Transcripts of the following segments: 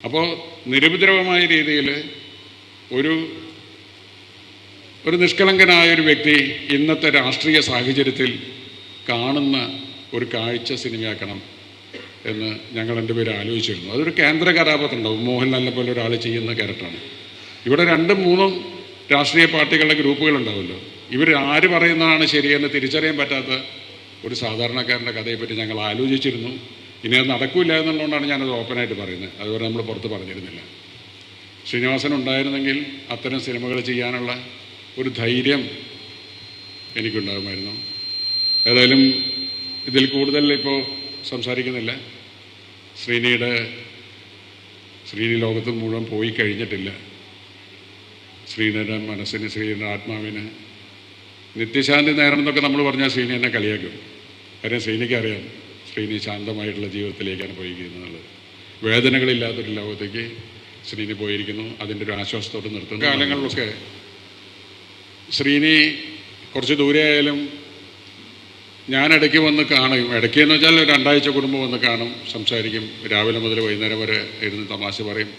അപ്പോൾ നിരുപദ്രവമായ രീതിയിൽ ഒരു നിഷ്കളങ്കനായ ഒരു വ്യക്തി ഇന്നത്തെ രാഷ്ട്രീയ സാഹചര്യത്തിൽ കാണുന്ന ഒരു കാഴ്ച സിനിമയാക്കണം എന്ന് ഞങ്ങൾ രണ്ടുപേരും ആലോചിച്ചിരുന്നു. അതൊരു കേന്ദ്ര കഥാപാത്രം ഉണ്ടാവും, മോഹൻലാലിനെ പോലെ ഒരാൾ ചെയ്യുന്ന ക്യാരക്ടറാണ്. ഇവിടെ 2-3 രാഷ്ട്രീയ പാർട്ടികളുടെ ഗ്രൂപ്പുകളുണ്ടാവുമല്ലോ. ഇവർ ആര് പറയുന്നതാണ് ശരിയെന്ന് തിരിച്ചറിയാൻ പറ്റാത്ത ഒരു സാധാരണക്കാരൻ്റെ കഥയെപ്പറ്റി ഞങ്ങൾ ആലോചിച്ചിരുന്നു. ഇനി അത് നടക്കില്ല എന്നുള്ളതുകൊണ്ടാണ് ഞാനത് ഓപ്പണായിട്ട് പറയുന്നത്. അതുവരെ നമ്മൾ പുറത്ത് പറഞ്ഞിരുന്നില്ല. ശ്രീനിവാസൻ ഉണ്ടായിരുന്നെങ്കിൽ അത്തരം സിനിമകൾ ചെയ്യാനുള്ള ഒരു ധൈര്യം എനിക്കുണ്ടാകുമായിരുന്നു. ഏതായാലും ഇതിൽ കൂടുതൽ ഇപ്പോൾ സംസാരിക്കുന്നില്ല. ശ്രീനി ലോകത്ത് മുഴുവൻ പോയി കഴിഞ്ഞിട്ടില്ല. ശ്രീനിയുടെ മനസ്സിന്, ശ്രീനിയുടെ ആത്മാവിന് നിത്യശാന്തി നേരണമെന്നൊക്കെ നമ്മൾ പറഞ്ഞാൽ ശ്രീനി എന്നെ കളിയാക്കും. കാര്യം ശ്രീനിക്കറിയാം ശ്രീനി ശാന്തമായിട്ടുള്ള ജീവിതത്തിലേക്കാണ് പോയിരിക്കുന്നത്. വേദനകളില്ലാത്തൊരു ലോകത്തേക്ക് ശ്രീനി പോയിരിക്കുന്നു. അതിൻ്റെ ഒരു ആശ്വാസത്തോടെ നിർത്തുന്ന കാലങ്ങളിലൊക്കെ ശ്രീനി കുറച്ച് ദൂരെ ആയാലും ഞാൻ ഇടയ്ക്ക് വന്ന് കാണും. ഇടയ്ക്കെന്ന് വെച്ചാൽ 2 ആഴ്ച കുടുംബം വന്ന് കാണും, സംസാരിക്കും. രാവിലെ മുതൽ വൈകുന്നേരം വരെ ഇരുന്ന് തമാശ പറയും.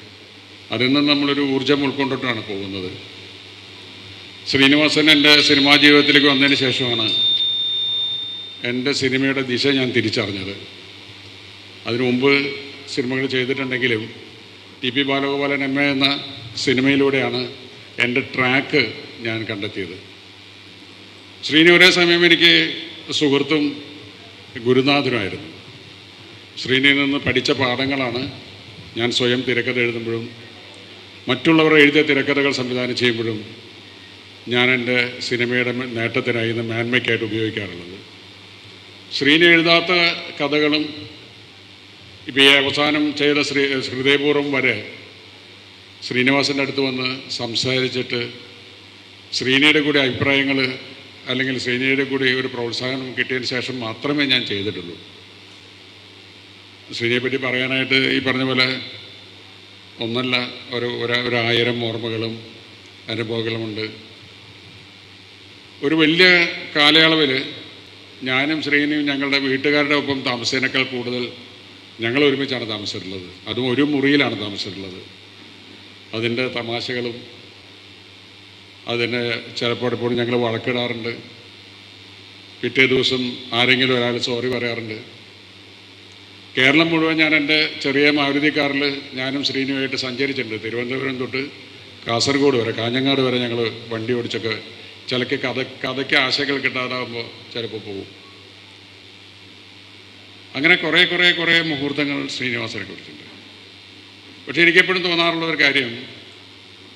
അതിൽ നിന്ന് നമ്മളൊരു ഊർജ്ജം ഉൾക്കൊണ്ടിട്ടാണ് പോകുന്നത്. ശ്രീനിവാസൻ എൻ്റെ സിനിമാ ജീവിതത്തിലേക്ക് വന്നതിന് ശേഷമാണ് എൻ്റെ സിനിമയുടെ ദിശ ഞാൻ തിരിച്ചറിഞ്ഞത്. അതിനു മുമ്പ് സിനിമകൾ ചെയ്തിട്ടുണ്ടെങ്കിലും T P Balagopalan M A എന്ന സിനിമയിലൂടെയാണ് എൻ്റെ ട്രാക്ക് ഞാൻ കണ്ടെത്തിയത്. ശ്രീനി ഒരേ സമയം എനിക്ക് സുഹൃത്തും ഗുരുനാഥനുമായിരുന്നു. ശ്രീനിയിൽ നിന്ന് പഠിച്ച പാഠങ്ങളാണ് ഞാൻ സ്വയം തിരക്കഥ എഴുതുമ്പോഴും മറ്റുള്ളവർ എഴുതിയ തിരക്കഥകൾ സംവിധാനം ചെയ്യുമ്പോഴും ഞാൻ എൻ്റെ സിനിമയുടെ നേട്ടത്തിനായി മേന്മയ്ക്കായിട്ട് ഉപയോഗിക്കാറുള്ളത്. ശ്രീനി എഴുതാത്ത കഥകളും ഇപ്പോൾ ഈ അവസാനം ചെയ്ത ഹൃദയപൂർവ്വം വരെ ശ്രീനിവാസൻ്റെ അടുത്ത് വന്ന് സംസാരിച്ചിട്ട് ശ്രീനിയുടെ കൂടി അഭിപ്രായങ്ങൾ അല്ലെങ്കിൽ ശ്രീനിയുടെ കൂടി ഒരു പ്രോത്സാഹനം കിട്ടിയതിന് ശേഷം മാത്രമേ ഞാൻ ചെയ്തിട്ടുള്ളൂ. ശ്രീനിയെ പറ്റി പറയാനായിട്ട് ഈ പറഞ്ഞ പോലെ ഒന്നല്ല, ഒരു 1000 ഓർമ്മകളും അനുഭവങ്ങളുമുണ്ട്. ഒരു വലിയ കാലയളവിൽ ഞാനും ശ്രീനിയും ഞങ്ങളുടെ വീട്ടുകാരുടെ ഒപ്പം താമസിച്ചതിനേക്കാൾ കൂടുതൽ ഞങ്ങൾ ഒരുമിച്ചാണ് താമസിച്ചിട്ടുള്ളത്. അതും ഒരു മുറിയിലാണ് താമസിച്ചിട്ടുള്ളത്. അതിൻ്റെ തമാശകളും അതിന് ചിലപ്പോൾ ഞങ്ങൾ വഴക്കിടാറുണ്ട്. പിറ്റേ ദിവസം ആരെങ്കിലും ഒരാൾ സോറി പറയാറുണ്ട്. കേരളം മുഴുവൻ ഞാൻ എൻ്റെ ചെറിയ മാരുതി കാറിൽ ഞാനും ശ്രീനിയുമായിട്ട് സഞ്ചരിച്ചിട്ടുണ്ട്. തിരുവനന്തപുരം തൊട്ട് കാസർഗോഡ് വരെ, കാഞ്ഞങ്ങാട് വരെ ഞങ്ങൾ വണ്ടി ഓടിച്ചൊക്കെ ചിലക്ക് കഥയ്ക്ക് ആശകൾ കിട്ടാതാകുമ്പോൾ ചിലപ്പോൾ പോകും. അങ്ങനെ കുറേ മുഹൂർത്തങ്ങൾ ശ്രീനിവാസനെ കുറിച്ചുണ്ട്. പക്ഷേ എനിക്കെപ്പോഴും തോന്നാറുള്ള ഒരു കാര്യം,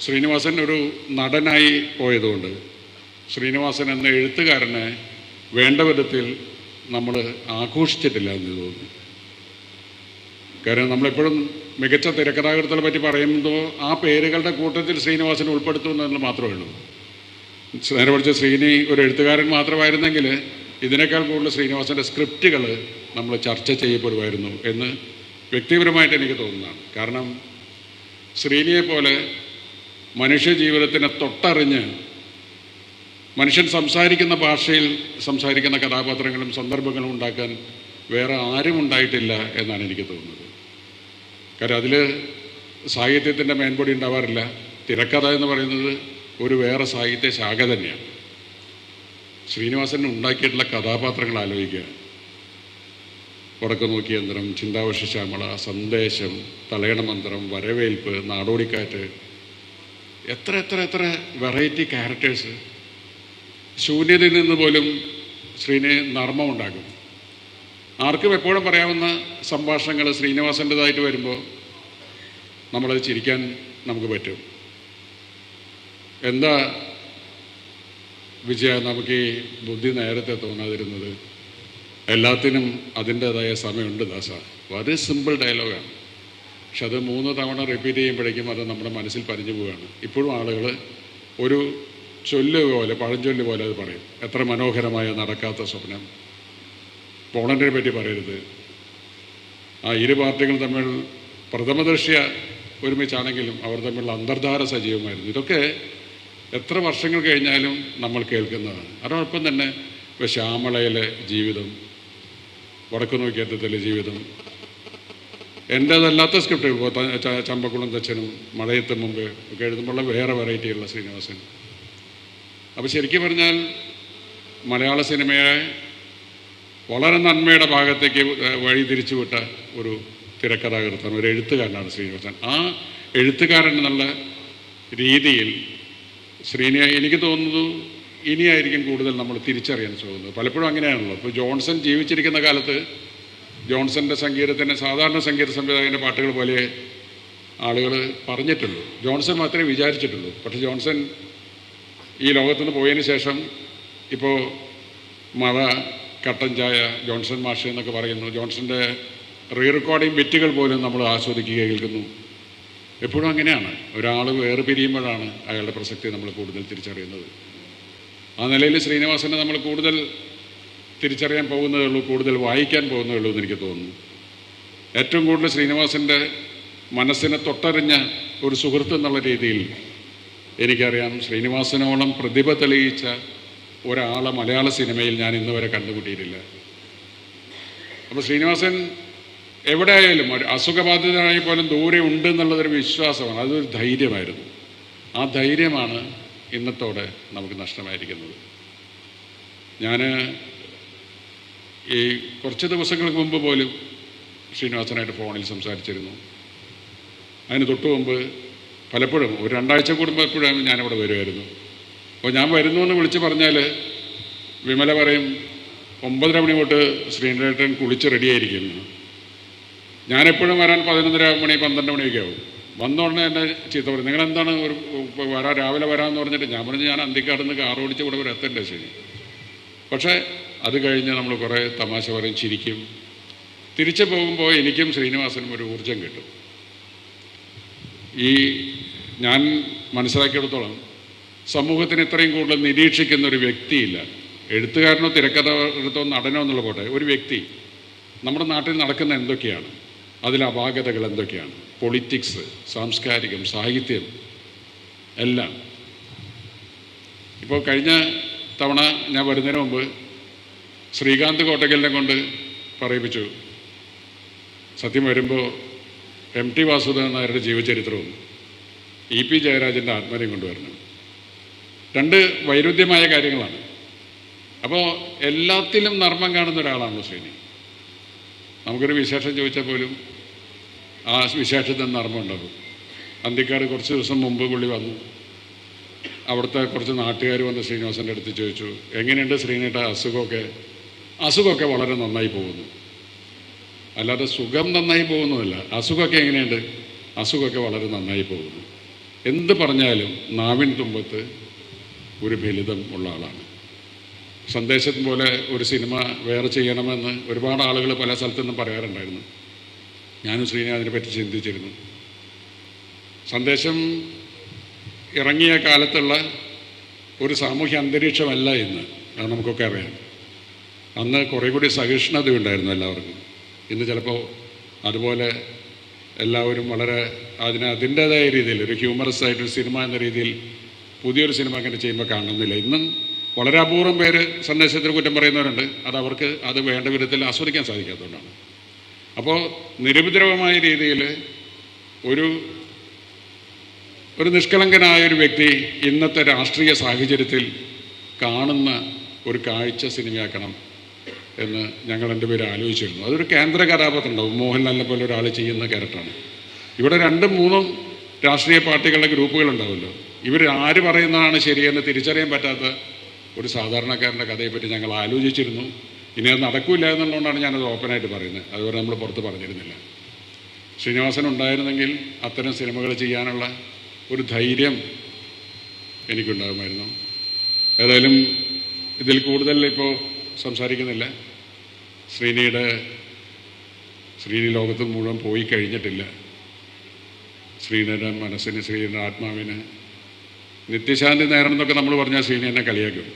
ശ്രീനിവാസൻ ഒരു നടനായി പോയതുകൊണ്ട് ശ്രീനിവാസൻ എന്ന എഴുത്തുകാരനെ വേണ്ട വിധത്തിൽ നമ്മൾ ആഘോഷിച്ചിട്ടില്ല എന്ന് തോന്നുന്നു. കാരണം നമ്മളെപ്പോഴും മികച്ച തിരക്കഥാകൃത്തുകളെ പറ്റി പറയുമ്പോൾ ആ പേരുകളുടെ കൂട്ടത്തിൽ ശ്രീനിവാസൻ ഉൾപ്പെടുത്തുന്നതെന്ന് മാത്രമേ ഉള്ളൂ. നേരെ മറിച്ച് ശ്രീനി ഒരു എഴുത്തുകാരൻ മാത്രമായിരുന്നെങ്കിൽ ഇതിനേക്കാൾ കൂടുതൽ ശ്രീനിവാസൻ്റെ സ്ക്രിപ്റ്റുകൾ നമ്മൾ ചർച്ച ചെയ്യപ്പെടുമായിരുന്നു എന്ന് വ്യക്തിപരമായിട്ട് എനിക്ക് തോന്നുന്നതാണ്. കാരണം ശ്രീനിയെപ്പോലെ മനുഷ്യ ജീവിതത്തിനെ തൊട്ടറിഞ്ഞ് മനുഷ്യൻ സംസാരിക്കുന്ന ഭാഷയിൽ സംസാരിക്കുന്ന കഥാപാത്രങ്ങളും സന്ദർഭങ്ങളും ഉണ്ടാക്കാൻ വേറെ ആരും ഉണ്ടായിട്ടില്ല എന്നാണ് എനിക്ക് തോന്നുന്നത്. കാരണം അതിൽ സാഹിത്യത്തിൻ്റെ മേൻപൊടി ഉണ്ടാവാറില്ല. തിരക്കഥ എന്ന് പറയുന്നത് ഒരു വേറെ സാഹിത്യ ശാഖ തന്നെയാണ്. ശ്രീനിവാസൻ ഉണ്ടാക്കിയിട്ടുള്ള കഥാപാത്രങ്ങൾ ആലോചിക്കുക. വടക്കുനോക്കി യന്ത്രം, ചിന്താവശ ശ്യാമള, സന്ദേശം, തലയണമന്ത്രം, വരവേൽപ്പ്, നാടോടിക്കാറ്റ്, എത്ര വെറൈറ്റി ക്യാരക്ടേഴ്സ്. ശൂന്യതയിൽ നിന്ന് പോലും ശ്രീനി നർമ്മം ഉണ്ടാക്കും. ആർക്കും എപ്പോഴും പറയാവുന്ന സംഭാഷണങ്ങൾ ശ്രീനിവാസൻ്റെതായിട്ട് വരുമ്പോൾ നമ്മളത് ചിരിക്കാൻ നമുക്ക് പറ്റും. എന്താ വിജയ നമുക്ക് ഈ ബുദ്ധി നേരത്തെ തോന്നാതിരുന്നത്? എല്ലാത്തിനും അതിൻ്റേതായ സമയമുണ്ട് ദാസ. വളരെ സിമ്പിൾ ഡയലോഗാണ്. പക്ഷെ അത് 3 തവണ റിപ്പീറ്റ് ചെയ്യുമ്പോഴേക്കും അത് നമ്മുടെ മനസ്സിൽ പതിഞ്ഞു പോവുകയാണ്. ഇപ്പോഴും ആളുകൾ ഒരു പഴഞ്ചൊല്ല് പോലെ അത് പറയും. എത്ര മനോഹരമായ നടക്കാത്ത സ്വപ്നം. പോളണ്ടിനെ പറ്റി പറയരുത്. ആ 2 പാർട്ടികൾ തമ്മിൽ പ്രഥമദൃഷ്ട്യ ഒരുമിച്ചാണെങ്കിലും അവർ തമ്മിലുള്ള അന്തർധാര സജീവമായിരുന്നു. ഇതൊക്കെ എത്ര വർഷങ്ങൾ കഴിഞ്ഞാലും നമ്മൾ കേൾക്കുന്നതാണ്. അതോടൊപ്പം തന്നെ ഇപ്പോൾ ശ്യാമളയിലെ ജീവിതം, വടക്കുനോക്കിയറ്റത്തിലെ ജീവിതം, എൻ്റേതല്ലാത്ത സ്ക്രിപ്റ്റുകൾ ഇപ്പോൾ ചമ്പക്കുളം തച്ചനും മഴയത്തിന് മുമ്പ് ഒക്കെ എഴുതുമ്പോഴുള്ള വേറെ വെറൈറ്റിയുള്ള ശ്രീനിവാസൻ. അപ്പോൾ ശരിക്കും പറഞ്ഞാൽ മലയാള സിനിമയെ വളരെ നന്മയുടെ ഭാഗത്തേക്ക് വഴി തിരിച്ചുവിട്ട ഒരു തിരക്കഥാകൃത്താണ്, ഒരു എഴുത്തുകാരനാണ് ശ്രീനിവാസൻ. ആ എഴുത്തുകാരൻ എന്നുള്ള രീതിയിൽ എനിക്ക് തോന്നുന്നു ഇനിയായിരിക്കും കൂടുതൽ നമ്മൾ തിരിച്ചറിയാൻ പോകുന്നത്. പലപ്പോഴും അങ്ങനെയാണല്ലോ. ഇപ്പോൾ ജോൺസൺ ജീവിച്ചിരിക്കുന്ന കാലത്ത് ജോൺസൻ്റെ സംഗീതത്തിൻ്റെ സാധാരണ സംഗീത സംവിധായകൻ്റെ പാട്ടുകൾ പോലെ ആളുകൾ പറഞ്ഞിട്ടുള്ളൂ, ജോൺസൺ മാത്രമേ വിചാരിച്ചിട്ടുള്ളൂ. പക്ഷേ ജോൺസൺ ഈ ലോകത്തുനിന്ന് പോയതിന് ശേഷം ഇപ്പോൾ മഴ, കട്ടൻ ചായ, ജോൺസൺ മാഷ് എന്നൊക്കെ പറയുന്നു. ജോൺസൻ്റെ റീറെക്കോർഡിങ് ബിറ്റുകൾ പോലും നമ്മൾ ആസ്വദിക്കുക, കേൾക്കുന്നു. എപ്പോഴും അങ്ങനെയാണ്. ഒരാൾ വേറെ പിരിയുമ്പോഴാണ് അയാളുടെ പ്രസക്തി നമ്മൾ കൂടുതൽ തിരിച്ചറിയുന്നത്. ആ നിലയിൽ ശ്രീനിവാസനെ നമ്മൾ കൂടുതൽ തിരിച്ചറിയാൻ പോകുന്നതേ ഉള്ളൂ, കൂടുതൽ വായിക്കാൻ പോകുന്നതേ ഉള്ളൂ എന്ന് എനിക്ക് തോന്നുന്നു. ഏറ്റവും കൂടുതൽ ശ്രീനിവാസൻ്റെ മനസ്സിനെ തൊട്ടറിഞ്ഞ ഒരു സുഹൃത്ത് എന്നുള്ള രീതിയിൽ എനിക്കറിയാം, ശ്രീനിവാസനോളം പ്രതിഭ തെളിയിച്ച ഒരാളെ മലയാള സിനിമയിൽ ഞാൻ ഇന്ന് വരെ കണ്ടുമുട്ടിയിട്ടില്ല. അപ്പോൾ ശ്രീനിവാസൻ എവിടെ ആയാലും ഒരു അസുഖബാധിതനായി പോലും ദൂരെ ഉണ്ട് എന്നുള്ളതൊരു വിശ്വാസമാണ്, അതൊരു ധൈര്യമായിരുന്നു. ആ ധൈര്യമാണ് ഇന്നത്തോടെ നമുക്ക് നഷ്ടമായിരിക്കുന്നത്. ഞാൻ ഈ കുറച്ച് ദിവസങ്ങൾക്ക് മുമ്പ് പോലും ശ്രീനിവാസനായിട്ട് ഫോണിൽ സംസാരിച്ചിരുന്നു. അതിന് തൊട്ട് മുമ്പ് പലപ്പോഴും ഒരു 2 ആഴ്ച കൂടുമ്പോൾ എപ്പോഴും ഞാനിവിടെ വരുമായിരുന്നു. അപ്പോൾ ഞാൻ വരുന്നു എന്ന് വിളിച്ച് പറഞ്ഞാൽ വിമല പറയും 9:30 മണി തൊട്ട് ശ്രീനിവാസൻ കുളിച്ച് റെഡിയായിരിക്കുന്നു. ഞാനെപ്പോഴും വരാൻ 11:30 മണി 12 മണിയൊക്കെ ആവും. വന്ന ഉടനെ എന്നെ ചീത്ത പറയും, നിങ്ങളെന്താണ് രാവിലെ വരാമെന്ന് പറഞ്ഞിട്ട്. ഞാൻ പറഞ്ഞു, ഞാൻ അന്തിക്കാട് നിന്ന് കാർ ഓടിച്ച് ഇവിടെ വരെ എത്തണ്ടേ ശരി. പക്ഷേ അത് കഴിഞ്ഞ് നമ്മൾ കുറേ തമാശ പറയും, ചിരിക്കും. തിരിച്ചു പോകുമ്പോൾ എനിക്കും ശ്രീനിവാസനും ഒരു ഊർജം കിട്ടും. ഞാൻ മനസ്സിലാക്കിയെടുത്തോളം സമൂഹത്തിന് ഇത്രയും കൂടുതൽ നിരീക്ഷിക്കുന്ന ഒരു വ്യക്തിയില്ല. എഴുത്തുകാരനോ തിരക്കഥാകൃത്തോ നടനോ എന്നുള്ള പോട്ടെ, ഒരു വ്യക്തി നമ്മുടെ നാട്ടിൽ നടക്കുന്ന എന്തൊക്കെയാണ്, അതിലെ അപാകതകൾ എന്തൊക്കെയാണ്, പൊളിറ്റിക്സ്, സാംസ്കാരികം, സാഹിത്യം എല്ലാം. ഇപ്പോൾ കഴിഞ്ഞ തവണ ഞാൻ വരുന്നതിന് മുമ്പ് ശ്രീകാന്ത് കോട്ടക്കലിനെ കൊണ്ട് പറയിപ്പിച്ചു, സത്യം വരുമ്പോൾ MT വാസുദേവൻ നായരുടെ ജീവചരിത്രവും EP ജയരാജൻ്റെ ആത്മകഥയും കൊണ്ടുവരണം. 2 വൈരുദ്ധ്യമായ കാര്യങ്ങളാണ്. അപ്പോൾ എല്ലാത്തിലും നർമ്മം കാണുന്ന ഒരാളാണ് ശ്രീനി. നമുക്കൊരു വിശേഷം ചോദിച്ചാൽ പോലും ആ വിശേഷത്തിന് നർമ്മം ഉണ്ടാകും. അന്തിക്കാട് കുറച്ച് ദിവസം മുമ്പ് പുള്ളി വന്നു. അവിടുത്തെ കുറച്ച് നാട്ടുകാർ വന്ന് ശ്രീനിവാസൻ്റെ അടുത്ത് ചോദിച്ചു, എങ്ങനെയുണ്ട് ശ്രീനേട്ട അസുഖമൊക്കെ വളരെ നന്നായി പോകുന്നു. അല്ലാതെ സുഖം നന്നായി പോകുന്നതല്ല, അസുഖമൊക്കെ എങ്ങനെയുണ്ട്, അസുഖമൊക്കെ വളരെ നന്നായി പോകുന്നു. എന്ത് പറഞ്ഞാലും നാവിൻ തുമ്പത്ത് ഒരു ഫലിതം ഉള്ള ആളാണ്. സന്ദേശം പോലെ ഒരു സിനിമ വേറെ ചെയ്യണമെന്ന് ഒരുപാട് ആളുകൾ പല സ്ഥലത്തുനിന്നും പറയാറുണ്ടായിരുന്നു. ഞാനും ശ്രീനി അതിനെപ്പറ്റി ചിന്തിച്ചിരുന്നു. സന്ദേശം ഇറങ്ങിയ കാലത്തുള്ള ഒരു സാമൂഹ്യ അന്തരീക്ഷമല്ല ഇന്ന്, അത് നമുക്കൊക്കെ അറിയാം. അന്ന് കുറേ കൂടി സഹിഷ്ണുത ഉണ്ടായിരുന്നു എല്ലാവർക്കും. ഇന്ന് ചിലപ്പോൾ അതുപോലെ എല്ലാവരും വളരെ അതിൻ്റേതായ രീതിയിൽ ഒരു ഹ്യൂമറസ് ആയിട്ടൊരു സിനിമ എന്ന രീതിയിൽ പുതിയൊരു സിനിമ അങ്ങനെ ചെയ്യുമ്പോൾ കാണുന്നില്ല. ഇന്നും വളരെ അപൂർവം പേര് സന്ദേശത്തിന് കുറ്റം പറയുന്നവരുണ്ട്. അവർക്ക് അത് വേണ്ട വിധത്തിൽ ആസ്വദിക്കാൻ സാധിക്കാത്തതുകൊണ്ടാണ്. അപ്പോൾ നിരുപദ്രവമായ രീതിയിൽ ഒരു നിഷ്കളങ്കനായ ഒരു വ്യക്തി ഇന്നത്തെ രാഷ്ട്രീയ സാഹചര്യത്തിൽ കാണുന്ന ഒരു കാഴ്ച സിനിമയാക്കണം എന്ന് ഞങ്ങൾ 2 പേരും ആലോചിച്ചിരുന്നു. അതൊരു കേന്ദ്ര കഥാപാത്രം ഉണ്ടാവും, മോഹൻലാലിനെ പോലെ ഒരാൾ ചെയ്യുന്ന ക്യാരക്ടറാണ്. ഇവിടെ 2-3 രാഷ്ട്രീയ പാർട്ടികളുടെ ഗ്രൂപ്പുകളുണ്ടാവുമല്ലോ. ഇവർ ആര് പറയുന്നതാണ് ശരിയെന്ന് തിരിച്ചറിയാൻ പറ്റാത്ത ഒരു സാധാരണക്കാരൻ്റെ കഥയെപ്പറ്റി ഞങ്ങൾ ആലോചിച്ചിരുന്നു. ഇനി അത് നടക്കില്ല എന്നുള്ളതുകൊണ്ടാണ് ഞാനത് ഓപ്പണായിട്ട് പറയുന്നത്. അതുവരെ നമ്മൾ പുറത്ത് പറഞ്ഞിരുന്നില്ല. ശ്രീനിവാസൻ ഉണ്ടായിരുന്നെങ്കിൽ അത്തരം സിനിമകൾ ചെയ്യാനുള്ള ഒരു ധൈര്യം എനിക്കുണ്ടാകുമായിരുന്നു. ഏതായാലും ഇതിൽ കൂടുതൽ ഇപ്പോൾ സംസാരിക്കുന്നില്ല. ശ്രീനി ലോകത്ത് മുഴുവൻ പോയി കഴിഞ്ഞിട്ടില്ല. ശ്രീനിയുടെ മനസ്സിന്, ശ്രീനിയുടെ ആത്മാവിന് നിത്യശാന്തി നേരണമെന്നൊക്കെ നമ്മൾ പറഞ്ഞാൽ ശ്രീനി എന്നെ കളിയാക്കും.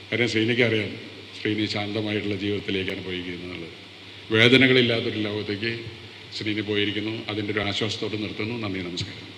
കാര്യം ശ്രീനിക്ക് അറിയാം ശ്രീനി ശാന്തമായിട്ടുള്ള ജീവിതത്തിലേക്കാണ് പോയിരിക്കുന്നത്. വേദനകളില്ലാത്തൊരു ലോകത്തേക്ക് ശ്രീനി പോയിരിക്കുന്നു. അതിൻ്റെ ഒരു ആശ്വാസത്തോടെ നിർത്തുന്നു. നന്ദി, നമസ്കാരം.